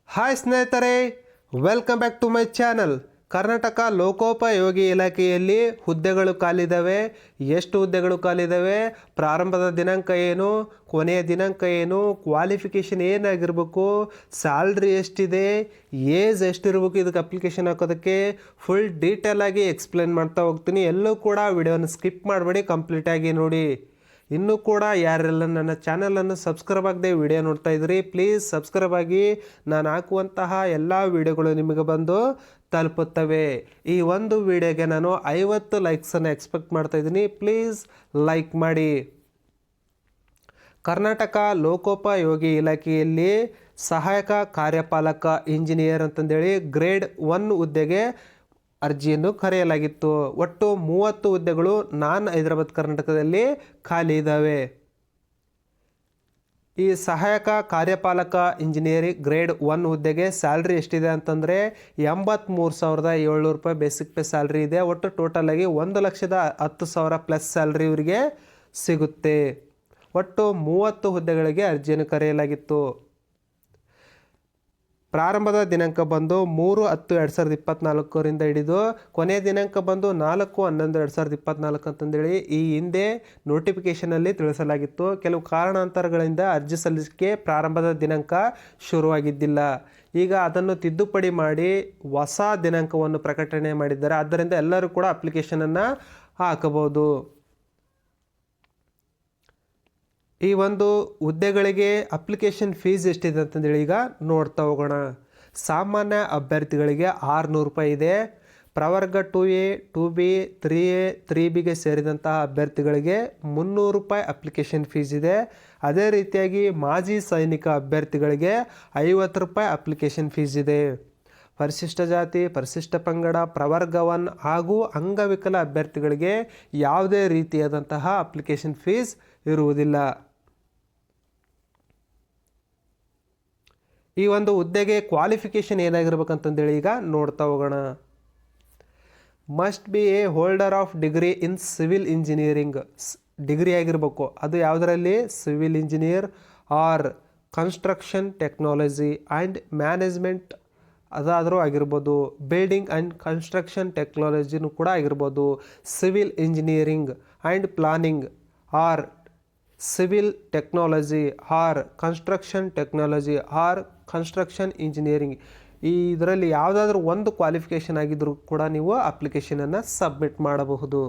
Hi ಸ್ನೇಹಿತರೆ, welcome back to my channel. Karnataka ಲೋಕೋಪಯೋಗಿ ಇಲಾಖೆಯಲ್ಲಿ ಹುದ್ದೆಗಳು ಖಾಲಿದ್ದಾವೆ. ಎಷ್ಟು ಹುದ್ದೆಗಳು ಖಾಲಿದ್ದಾವೆ, ಪ್ರಾರಂಭದ ದಿನಾಂಕ ಏನು, ಕೊನೆಯ ದಿನಾಂಕ ಏನು, ಕ್ವಾಲಿಫಿಕೇಷನ್ ಏನಾಗಿರಬೇಕು, ಸ್ಯಾಲ್ರಿ ಎಷ್ಟಿದೆ, ಏಜ್ ಎಷ್ಟಿರಬೇಕು, ಇದಕ್ಕೆ ಅಪ್ಲಿಕೇಶನ್ ಹಾಕೋದಕ್ಕೆ ಫುಲ್ ಡೀಟೇಲ್ ಆಗಿ ಎಕ್ಸ್ಪ್ಲೇನ್ ಮಾಡ್ತಾ ಹೋಗ್ತೀನಿ. ಎಲ್ಲೂ ಕೂಡ ವಿಡಿಯೋನ ಸ್ಕಿಪ್ ಮಾಡಬೇಡಿ, ಕಂಪ್ಲೀಟಾಗಿ ನೋಡಿ. ಇನ್ನೂ ಕೂಡ ಯಾರೆಲ್ಲ ನನ್ನ ಚಾನಲನ್ನು ಸಬ್ಸ್ಕ್ರೈಬ್ ಆಗದೆ ವಿಡಿಯೋ ನೋಡ್ತಾ ಇದ್ರಿ, ಪ್ಲೀಸ್ ಸಬ್ಸ್ಕ್ರೈಬ್ ಆಗಿ. ನಾನು ಹಾಕುವಂತಹ ಎಲ್ಲ ವಿಡಿಯೋಗಳು ನಿಮಗೆ ಬಂದು ತಲುಪುತ್ತವೆ. ಈ ಒಂದು ವಿಡಿಯೋಗೆ ನಾನು 50 ಲೈಕ್ಸನ್ನು ಎಕ್ಸ್ಪೆಕ್ಟ್ ಮಾಡ್ತಾ ಇದ್ದೀನಿ, ಪ್ಲೀಸ್ ಲೈಕ್ ಮಾಡಿ. ಕರ್ನಾಟಕ ಲೋಕೋಪಯೋಗಿ ಇಲಾಖೆಯಲ್ಲಿ ಸಹಾಯಕ ಕಾರ್ಯಪಾಲಕ ಇಂಜಿನಿಯರ್ ಅಂತಂದೇಳಿ ಗ್ರೇಡ್ 1 ಹುದ್ದೆಗೆ ಅರ್ಜಿಯನ್ನು ಕರೆಯಲಾಗಿತ್ತು. ಒಟ್ಟು 30 ಹುದ್ದೆಗಳು ಹೈದರಾಬಾದ್ ಕರ್ನಾಟಕದಲ್ಲಿ ಖಾಲಿ ಇದ್ದಾವೆ. ಈ ಸಹಾಯಕ ಕಾರ್ಯಪಾಲಕ ಇಂಜಿನಿಯರಿಂಗ್ ಗ್ರೇಡ್ 1 ಹುದ್ದೆಗೆ ಸ್ಯಾಲ್ರಿ ಎಷ್ಟಿದೆ ಅಂತಂದರೆ 83,700 ರೂಪಾಯಿ ಬೇಸಿಕ್ ಪೇ ಸ್ಯಾಲ್ರಿ ಇದೆ. ಒಟ್ಟು ಟೋಟಲ್ ಆಗಿ 1,10,000 ಪ್ಲಸ್ ಸ್ಯಾಲ್ರಿ ಇವರಿಗೆ ಸಿಗುತ್ತೆ. ಒಟ್ಟು 30 ಹುದ್ದೆಗಳಿಗೆ ಅರ್ಜಿಯನ್ನು ಕರೆಯಲಾಗಿತ್ತು. ಪ್ರಾರಂಭದ ದಿನಾಂಕ ಬಂದು 3/10/2024 ಹಿಡಿದು ಕೊನೆಯ ದಿನಾಂಕ ಬಂದು 4/11/2024 ಅಂತಂದೇಳಿ ಈ ಹಿಂದೆ ನೋಟಿಫಿಕೇಷನಲ್ಲಿ ತಿಳಿಸಲಾಗಿತ್ತು. ಕೆಲವು ಕಾರಣಾಂತರಗಳಿಂದ ಅರ್ಜಿ ಸಲ್ಲಿಸಲಿಕ್ಕೆ ಪ್ರಾರಂಭದ ದಿನಾಂಕ ಶುರುವಾಗಿದ್ದಿಲ್ಲ. ಈಗ ಅದನ್ನು ತಿದ್ದುಪಡಿ ಮಾಡಿ ಹೊಸ ದಿನಾಂಕವನ್ನು ಪ್ರಕಟಣೆ ಮಾಡಿದ್ದಾರೆ. ಆದ್ದರಿಂದ ಎಲ್ಲರೂ ಕೂಡ ಅಪ್ಲಿಕೇಶನನ್ನು ಹಾಕಬಹುದು. ಈ ಒಂದು ಹುದ್ದೆಗಳಿಗೆ ಅಪ್ಲಿಕೇಶನ್ ಫೀಸ್ ಎಷ್ಟಿದೆ ಅಂತಂದೇಳಿ ಈಗ ನೋಡ್ತಾ ಹೋಗೋಣ. ಸಾಮಾನ್ಯ ಅಭ್ಯರ್ಥಿಗಳಿಗೆ 600 ರೂಪಾಯಿ ಇದೆ. ಪ್ರವರ್ಗ 2A 2B 3A 3Bಗೆ ಸೇರಿದಂತಹ ಅಭ್ಯರ್ಥಿಗಳಿಗೆ 300 ರೂಪಾಯಿ ಅಪ್ಲಿಕೇಶನ್ ಫೀಸ್ ಇದೆ. ಅದೇ ರೀತಿಯಾಗಿ ಮಾಜಿ ಸೈನಿಕ ಅಭ್ಯರ್ಥಿಗಳಿಗೆ 50 ರೂಪಾಯಿ ಅಪ್ಲಿಕೇಶನ್ ಫೀಸ್ ಇದೆ. ಪರಿಶಿಷ್ಟ ಜಾತಿ, ಪರಿಶಿಷ್ಟ ಪಂಗಡ, ಪ್ರವರ್ಗ 1 ಹಾಗೂ ಅಂಗವಿಕಲ ಅಭ್ಯರ್ಥಿಗಳಿಗೆ ಯಾವುದೇ ರೀತಿಯಾದಂತಹ ಅಪ್ಲಿಕೇಶನ್ ಫೀಸ್ ಇರುವುದಿಲ್ಲ. ಈ ಒಂದು ಹುದ್ದೆಗೆ ಕ್ವಾಲಿಫಿಕೇಷನ್ ಏನಾಗಿರ್ಬೇಕಂತಂದೇಳಿ ಈಗ ನೋಡ್ತಾ ಹೋಗೋಣ. Must be a holder of degree in civil engineering. Degree ಆಗಿರಬೇಕು. ಅದು ಯಾವುದರಲ್ಲಿ? Civil engineer or construction technology and management ಅದಾದರೂ ಆಗಿರ್ಬೋದು. ಬಿಲ್ಡಿಂಗ್ ಆ್ಯಂಡ್ ಕನ್ಸ್ಟ್ರಕ್ಷನ್ ಟೆಕ್ನಾಲಜಿನೂ ಕೂಡ ಆಗಿರ್ಬೋದು. Civil engineering and planning or civil technology or construction technology or construction engineering. ಇದರಲ್ಲಿ ಯಾವುದಾದ್ರೂ ಒಂದು ಕ್ವಾಲಿಫಿಕೇಷನ್ ಆಗಿದ್ದರೂ ಕೂಡ ನೀವು ಅಪ್ಲಿಕೇಶನನ್ನು ಸಬ್ಮಿಟ್ ಮಾಡಬಹುದು.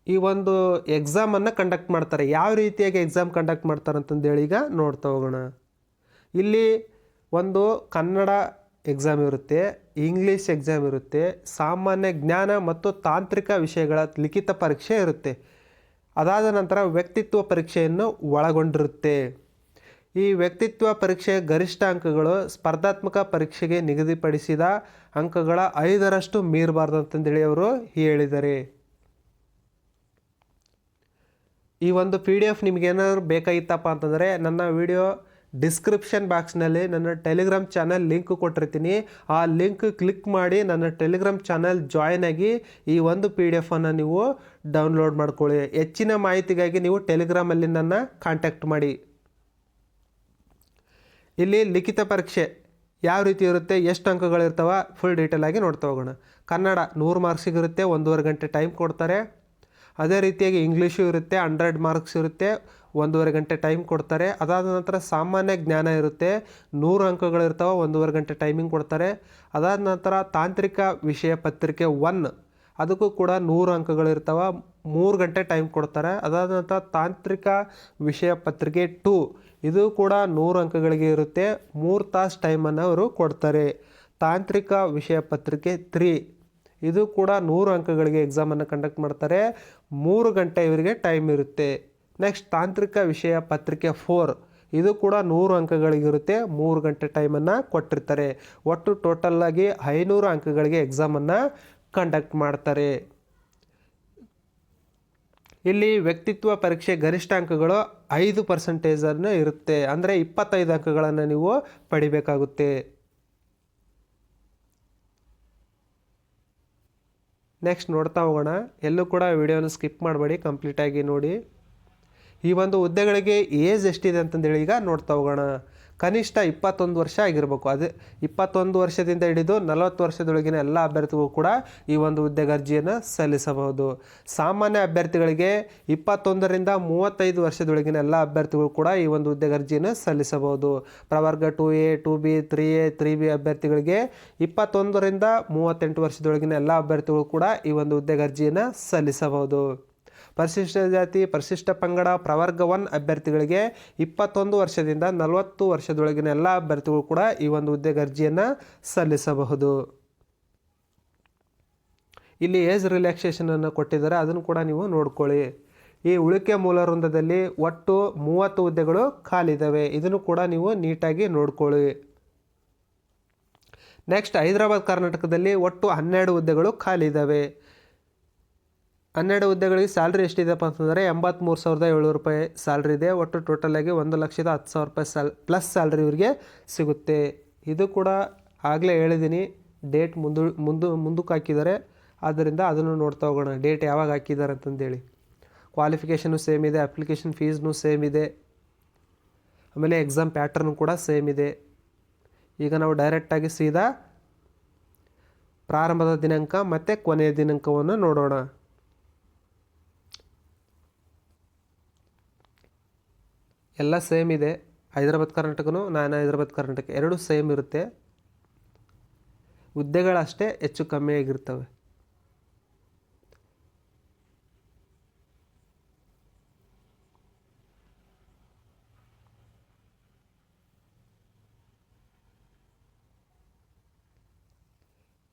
ಈ ಒಂದು ಎಕ್ಸಾಮನ್ನು ಕಂಡಕ್ಟ್ ಮಾಡ್ತಾರೆ. ಯಾವ ರೀತಿಯಾಗಿ ಎಕ್ಸಾಮ್ ಕಂಡಕ್ಟ್ ಮಾಡ್ತಾರೆ ಅಂತಂದೇಳಿ ಈಗ ನೋಡ್ತಾ ಹೋಗೋಣ. ಇಲ್ಲಿ ಒಂದು ಕನ್ನಡ ಎಕ್ಸಾಮ್ ಇರುತ್ತೆ, ಇಂಗ್ಲೀಷ್ ಎಕ್ಸಾಮ್ ಇರುತ್ತೆ, ಸಾಮಾನ್ಯ ಜ್ಞಾನ ಮತ್ತು ತಾಂತ್ರಿಕ ವಿಷಯಗಳ ಲಿಖಿತ ಪರೀಕ್ಷೆ ಇರುತ್ತೆ. ಅದಾದ ನಂತರ ವ್ಯಕ್ತಿತ್ವ ಪರೀಕ್ಷೆಯನ್ನು ಒಳಗೊಂಡಿರುತ್ತೆ. ಈ ವ್ಯಕ್ತಿತ್ವ ಪರೀಕ್ಷೆಯ ಗರಿಷ್ಠ ಅಂಕಗಳು ಸ್ಪರ್ಧಾತ್ಮಕ ಪರೀಕ್ಷೆಗೆ ನಿಗದಿಪಡಿಸಿದ ಅಂಕಗಳ 5ರಷ್ಟು ಮೀರಬಾರ್ದು ಅಂತಂದೇಳಿ ಅವರು ಹೇಳಿದ್ದಾರೆ. ಈ ಒಂದು PDF ನಿಮಗೇನಾದ್ರು ಬೇಕಾಗಿತ್ತಪ್ಪ ಅಂತಂದರೆ ನನ್ನ ವಿಡಿಯೋ ಡಿಸ್ಕ್ರಿಪ್ಷನ್ ಬಾಕ್ಸ್ನಲ್ಲಿ ನನ್ನ ಟೆಲಿಗ್ರಾಮ್ ಚಾನಲ್ ಲಿಂಕ್ ಕೊಟ್ಟಿರ್ತೀನಿ. ಆ ಲಿಂಕ್ ಕ್ಲಿಕ್ ಮಾಡಿ ನನ್ನ ಟೆಲಿಗ್ರಾಮ್ ಚಾನಲ್ ಜಾಯ್ನ್ ಆಗಿ ಈ ಒಂದು PDF ನೀವು ಡೌನ್ಲೋಡ್ ಮಾಡ್ಕೊಳ್ಳಿ. ಹೆಚ್ಚಿನ ಮಾಹಿತಿಗಾಗಿ ನೀವು ಟೆಲಿಗ್ರಾಮಲ್ಲಿ ನನ್ನ ಕಾಂಟ್ಯಾಕ್ಟ್ ಮಾಡಿ. ಇಲ್ಲಿ ಲಿಖಿತ ಪರೀಕ್ಷೆ ಯಾವ ರೀತಿ ಇರುತ್ತೆ, ಎಷ್ಟು ಅಂಕಗಳಿರ್ತಾವೆ, ಫುಲ್ ಡೀಟೇಲ್ ಆಗಿ ನೋಡ್ತಾ ಹೋಗೋಣ. ಕನ್ನಡ 100 ಮಾರ್ಕ್ಸಿಗಿರುತ್ತೆ, 1.5 ಗಂಟೆ ಟೈಮ್ ಕೊಡ್ತಾರೆ. ಅದೇ ರೀತಿಯಾಗಿ ಇಂಗ್ಲೀಷು ಇರುತ್ತೆ, 100 ಮಾರ್ಕ್ಸ್ ಇರುತ್ತೆ, 1.5 ಗಂಟೆ ಟೈಮ್ ಕೊಡ್ತಾರೆ. ಅದಾದ ನಂತರ ಸಾಮಾನ್ಯ ಜ್ಞಾನ ಇರುತ್ತೆ, 100 ಅಂಕಗಳಿರ್ತಾವೆ, 1.5 ಗಂಟೆ ಟೈಮಿಂಗ್ ಕೊಡ್ತಾರೆ. ಅದಾದ ನಂತರ ತಾಂತ್ರಿಕ ವಿಷಯ ಪತ್ರಿಕೆ 1 ಅದಕ್ಕೂ ಕೂಡ 100 ಅಂಕಗಳಿರ್ತಾವೆ, 3 ಗಂಟೆ ಟೈಮ್ ಕೊಡ್ತಾರೆ. ಅದಾದ ನಂತರ ತಾಂತ್ರಿಕ ವಿಷಯ ಪತ್ರಿಕೆ 2 ಇದು ಕೂಡ 100 ಅಂಕಗಳಿಗೆ ಇರುತ್ತೆ, 3 ತಾಸು ಟೈಮನ್ನು ಅವರು ಕೊಡ್ತಾರೆ. ತಾಂತ್ರಿಕ ವಿಷಯ ಪತ್ರಿಕೆ 3 ಇದು ಕೂಡ 100 ಅಂಕಗಳಿಗೆ ಎಕ್ಸಾಮನ್ನು ಕಂಡಕ್ಟ್ ಮಾಡ್ತಾರೆ, 3 ಗಂಟೆ ಇವರಿಗೆ ಟೈಮ್ ಇರುತ್ತೆ. ನೆಕ್ಸ್ಟ್ ತಾಂತ್ರಿಕ ವಿಷಯ ಪತ್ರಿಕೆ 4 ಇದು ಕೂಡ 100 ಅಂಕಗಳಿಗಿರುತ್ತೆ, 3 ಗಂಟೆ ಟೈಮನ್ನು ಕೊಟ್ಟಿರ್ತಾರೆ. ಒಟ್ಟು ಟೋಟಲ್ ಆಗಿ 500 ಅಂಕಗಳಿಗೆ ಎಕ್ಸಾಮನ್ನು ಕಂಡಕ್ಟ್ ಮಾಡ್ತಾರೆ. ಇಲ್ಲಿ ವ್ಯಕ್ತಿತ್ವ ಪರೀಕ್ಷೆ ಗರಿಷ್ಠ ಅಂಕಗಳು 5% ಇರುತ್ತೆ. ಅಂದರೆ 25 ಅಂಕಗಳನ್ನು ನೀವು ಪಡಿಬೇಕಾಗುತ್ತೆ. ನೆಕ್ಸ್ಟ್ ನೋಡ್ತಾ ಹೋಗೋಣ. ಎಲ್ಲೂ ಕೂಡ ವಿಡಿಯೋನ ಸ್ಕಿಪ್ ಮಾಡಬೇಡಿ, ಕಂಪ್ಲೀಟಾಗಿ ನೋಡಿ. ಈ ಒಂದು ಹುದ್ದೆಗಳಿಗೆ ಏಜ್ ಎಷ್ಟಿದೆ ಅಂತಂದೇಳಿ ಈಗ ನೋಡ್ತಾ ಹೋಗೋಣ. ಕನಿಷ್ಠ 21 ವರ್ಷ ಆಗಿರಬೇಕು. ಅದೇ 21 ವರ್ಷದಿಂದ ಹಿಡಿದು 40 ವರ್ಷದೊಳಗಿನ ಎಲ್ಲ ಅಭ್ಯರ್ಥಿಗಳು ಕೂಡ ಈ ಒಂದು ಹುದ್ದೆಗೆ ಅರ್ಜಿಯನ್ನು ಸಲ್ಲಿಸಬಹುದು. ಸಾಮಾನ್ಯ ಅಭ್ಯರ್ಥಿಗಳಿಗೆ 21ರಿಂದ 35 ವರ್ಷದೊಳಗಿನ ಎಲ್ಲ ಅಭ್ಯರ್ಥಿಗಳು ಕೂಡ ಈ ಒಂದು ಹುದ್ದೆಗೆ ಅರ್ಜಿಯನ್ನು ಸಲ್ಲಿಸಬಹುದು. ಪ್ರವರ್ಗ 2A 2B 3A 3B ಅಭ್ಯರ್ಥಿಗಳಿಗೆ 21ರಿಂದ 38 ವರ್ಷದೊಳಗಿನ ಎಲ್ಲ ಅಭ್ಯರ್ಥಿಗಳು ಕೂಡ ಈ ಒಂದು ಹುದ್ದೆಗೆ ಅರ್ಜಿಯನ್ನು ಸಲ್ಲಿಸಬಹುದು. ಪರಿಶಿಷ್ಟ ಜಾತಿ ಪರಿಶಿಷ್ಟ ಪಂಗಡ ಪ್ರವರ್ಗ 1 ಅಭ್ಯರ್ಥಿಗಳಿಗೆ 21 ವರ್ಷದಿಂದ 40 ವರ್ಷದೊಳಗಿನ ಎಲ್ಲ ಅಭ್ಯರ್ಥಿಗಳು ಕೂಡ ಈ ಒಂದು ಹುದ್ದೆಗೆ ಅರ್ಜಿಯನ್ನು ಸಲ್ಲಿಸಬಹುದು. ಇಲ್ಲಿ ಏಜ್ ರಿಲ್ಯಾಕ್ಸೇಷನನ್ನು ಕೊಟ್ಟಿದ್ದಾರೆ, ಅದನ್ನು ಕೂಡ ನೀವು ನೋಡ್ಕೊಳ್ಳಿ. ಈ ಉಳಿಕೆ ಮೂಲ ವೃಂದದಲ್ಲಿ ಒಟ್ಟು 30 ಹುದ್ದೆಗಳು ಖಾಲಿದ್ದಾವೆ, ಇದನ್ನು ಕೂಡ ನೀವು ನೀಟಾಗಿ ನೋಡ್ಕೊಳ್ಳಿ. ನೆಕ್ಸ್ಟ್ ಹೈದರಾಬಾದ್ ಕರ್ನಾಟಕದಲ್ಲಿ ಒಟ್ಟು 12 ಹುದ್ದೆಗಳು ಖಾಲಿ ಇದ್ದಾವೆ. 12 ಹುದ್ದೆಗಳಿಗೆ ಸ್ಯಾಲ್ರಿ ಎಷ್ಟಿದೆಪ್ಪ ಅಂತಂದರೆ 83,700 ರೂಪಾಯಿ ಸ್ಯಾಲ್ರಿ ಇದೆ. ಒಟ್ಟು ಟೋಟಲ್ ಆಗಿ 1,10,000 ರೂಪಾಯಿ ಪ್ಲಸ್ ಸ್ಯಾಲ್ರಿ ಇವರಿಗೆ ಸಿಗುತ್ತೆ. ಇದು ಕೂಡ ಆಗಲೇ ಹೇಳಿದ್ದೀನಿ, ಡೇಟ್ ಮುಂದಕ್ಕೆ ಹಾಕಿದ್ದಾರೆ, ಆದ್ದರಿಂದ ಅದನ್ನು ನೋಡ್ತಾ ಹೋಗೋಣ ಡೇಟ್ ಯಾವಾಗ ಹಾಕಿದ್ದಾರೆ ಅಂತಂದೇಳಿ. ಕ್ವಾಲಿಫಿಕೇಷನು ಸೇಮ್ ಇದೆ, ಅಪ್ಲಿಕೇಶನ್ ಫೀಸ್ನು ಸೇಮ್ ಇದೆ, ಆಮೇಲೆ ಎಕ್ಸಾಮ್ ಪ್ಯಾಟರ್ನು ಕೂಡ ಸೇಮ್ ಇದೆ. ಈಗ ನಾವು ಡೈರೆಕ್ಟಾಗಿ ಸೀದಾ ಪ್ರಾರಂಭದ ದಿನಾಂಕ ಮತ್ತು ಕೊನೆಯ ದಿನಾಂಕವನ್ನು ನೋಡೋಣ. ಎಲ್ಲ ಸೇಮ್ ಇದೆ. ಹೈದರಾಬಾದ್ ಕರ್ನಾಟಕನೂ ನಾನ್ ಹೈದರಾಬಾದ್ ಕರ್ನಾಟಕ ಎರಡೂ ಸೇಮ್ ಇರುತ್ತೆ. ಹುದ್ದೆಗಳಷ್ಟೇ ಹೆಚ್ಚು ಕಮ್ಮಿ ಆಗಿರ್ತವೆ.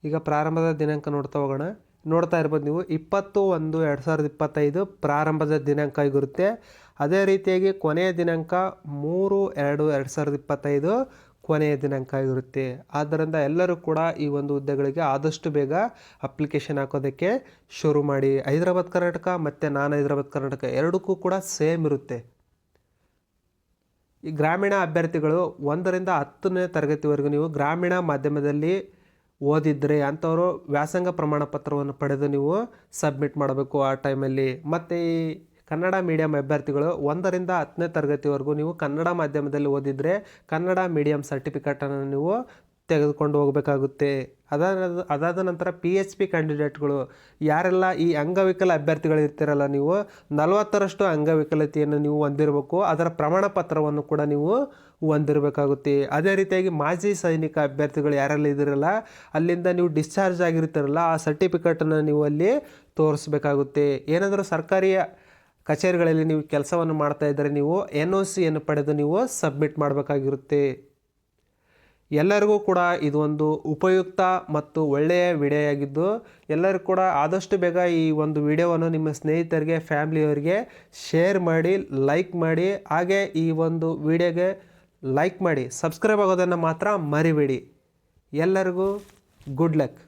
ಈಗ ಪ್ರಾರಂಭದ ದಿನಾಂಕ ನೋಡ್ತಾ ಹೋಗೋಣ. ನೋಡ್ತಾ ಇರ್ಬೋದು ನೀವು 20/1/2025 ಪ್ರಾರಂಭದ ದಿನಾಂಕ ಆಗಿರುತ್ತೆ. ಅದೇ ರೀತಿಯಾಗಿ ಕೊನೆಯ ದಿನಾಂಕ 3/2/2025 ಕೊನೆಯ ದಿನಾಂಕ ಆಗಿರುತ್ತೆ. ಆದ್ದರಿಂದ ಎಲ್ಲರೂ ಕೂಡ ಈ ಒಂದು ಹುದ್ದೆಗಳಿಗೆ ಆದಷ್ಟು ಬೇಗ ಅಪ್ಲಿಕೇಶನ್ ಹಾಕೋದಕ್ಕೆ ಶುರು ಮಾಡಿ. ಹೈದರಾಬಾದ್ ಕರ್ನಾಟಕ ಮತ್ತು ನಾನ್ ಹೈದರಾಬಾದ್ ಕರ್ನಾಟಕ ಎರಡಕ್ಕೂ ಕೂಡ ಸೇಮ್ ಇರುತ್ತೆ. ಈ ಗ್ರಾಮೀಣ ಅಭ್ಯರ್ಥಿಗಳು 1ರಿಂದ 10ನೇ ತರಗತಿವರೆಗೂ ನೀವು ಗ್ರಾಮೀಣ ಮಾಧ್ಯಮದಲ್ಲಿ ಓದಿದ್ರೆ ಅಂಥವರು ವ್ಯಾಸಂಗ ಪ್ರಮಾಣ ಪತ್ರವನ್ನು ಪಡೆದು ನೀವು ಸಬ್ಮಿಟ್ ಮಾಡಬೇಕು ಆ ಟೈಮಲ್ಲಿ. ಮತ್ತು ಈ ಕನ್ನಡ ಮೀಡಿಯಂ ಅಭ್ಯರ್ಥಿಗಳು 1ರಿಂದ 10ನೇ ತರಗತಿವರೆಗೂ ನೀವು ಕನ್ನಡ ಮಾಧ್ಯಮದಲ್ಲಿ ಓದಿದರೆ ಕನ್ನಡ ಮೀಡಿಯಂ ಸರ್ಟಿಫಿಕೇಟನ್ನು ನೀವು ತೆಗೆದುಕೊಂಡು ಹೋಗಬೇಕಾಗುತ್ತೆ. ಅದಾದ ನಂತರ PHP ಕ್ಯಾಂಡಿಡೇಟ್ಗಳು ಯಾರೆಲ್ಲ ಈ ಅಂಗವಿಕಲ ಅಭ್ಯರ್ಥಿಗಳು ಇರ್ತೀರಲ್ಲ, ನೀವು 40ರಷ್ಟು ಅಂಗವಿಕಲತೆಯನ್ನು ನೀವು ಹೊಂದಿರಬೇಕು. ಅದರ ಪ್ರಮಾಣ ಪತ್ರವನ್ನು ಕೂಡ ನೀವು ಹೊಂದಿರಬೇಕಾಗುತ್ತೆ. ಅದೇ ರೀತಿಯಾಗಿ ಮಾಜಿ ಸೈನಿಕ ಅಭ್ಯರ್ಥಿಗಳು ಯಾರೆಲ್ಲ ಇದ್ದೀರಲ್ಲ, ಅಲ್ಲಿಂದ ನೀವು ಡಿಸ್ಚಾರ್ಜ್ ಆಗಿರ್ತೀರಲ್ಲ, ಆ ಸರ್ಟಿಫಿಕೇಟನ್ನು ನೀವು ಅಲ್ಲಿ ತೋರಿಸ್ಬೇಕಾಗುತ್ತೆ. ಏನಾದರೂ ಸರ್ಕಾರಿ ಕಚೇರಿಗಳಲ್ಲಿ ನೀವು ಕೆಲಸವನ್ನು ಮಾಡ್ತಾ ಇದ್ದರೆ ನೀವು NOCಯನ್ನು ಪಡೆದು ನೀವು ಸಬ್ಮಿಟ್ ಮಾಡಬೇಕಾಗಿರುತ್ತೆ. ಎಲ್ಲರಿಗೂ ಕೂಡ ಇದು ಒಂದು ಉಪಯುಕ್ತ ಮತ್ತು ಒಳ್ಳೆಯ ವಿಡಿಯೋ ಆಗಿದ್ದು, ಎಲ್ಲರೂ ಕೂಡ ಆದಷ್ಟು ಬೇಗ ಈ ಒಂದು ವಿಡಿಯೋವನ್ನು ನಿಮ್ಮ ಸ್ನೇಹಿತರಿಗೆ ಫ್ಯಾಮಿಲಿಯವರಿಗೆ ಶೇರ್ ಮಾಡಿ, ಲೈಕ್ ಮಾಡಿ. ಹಾಗೆ ಈ ಒಂದು ವಿಡಿಯೋಗೆ ಲೈಕ್ ಮಾಡಿ, ಸಬ್ಸ್ಕ್ರೈಬ್ ಆಗೋದನ್ನು ಮಾತ್ರ ಮರಿಬೇಡಿ. ಎಲ್ಲರಿಗೂ ಗುಡ್ ಲಕ್.